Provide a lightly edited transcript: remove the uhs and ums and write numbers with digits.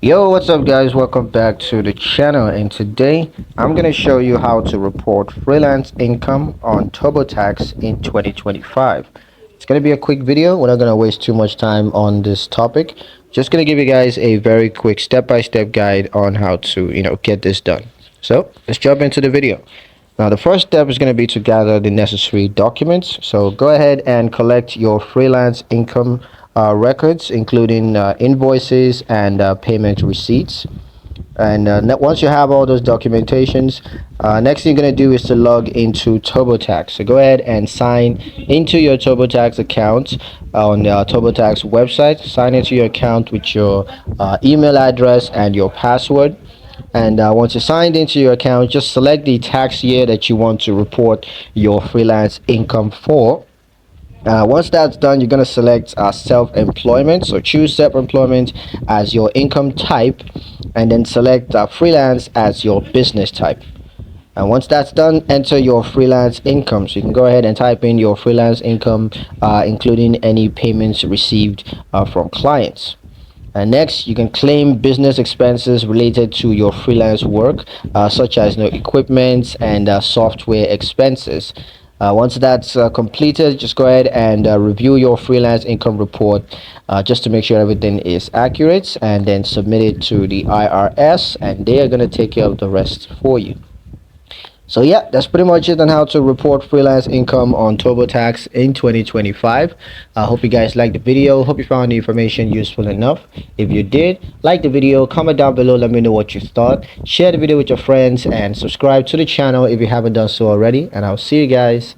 Yo, what's up guys? Welcome back to the channel, and today I'm going to show you how to report freelance income on Turbotax in 2025. It's going to be a quick video. We're not going to waste too much time on this topic. Just going to give you guys a very quick step-by-step guide on how to, get this done. So let's jump into the video. Now, the first step is going to be to gather the necessary documents. So go ahead and collect your freelance income records, including invoices and payment receipts. And once you have all those documentations, next thing you're going to do is to log into Turbotax. So go ahead and sign into your Turbotax account on the Turbotax website. Sign into your account with your email address and your password. And once you're signed into your account, just select the tax year that you want to report your freelance income for. Once that's done, you're going to select self-employment. So choose self-employment as your income type, and then select freelance as your business type. And once that's done, enter your freelance income. So you can go ahead and type in your freelance income, including any payments received from clients. And next, you can claim business expenses related to your freelance work, such as equipment and software expenses. Once that's completed, just go ahead and review your freelance income report just to make sure everything is accurate, and then submit it to the IRS, and they are going to take care of the rest for you. So yeah, that's pretty much it on how to report freelance income on TurboTax in 2025. I hope you guys liked the video. Hope you found the information useful enough. If you did, like the video, comment down below, let me know what you thought. Share the video with your friends and subscribe to the channel if you haven't done so already. And I'll see you guys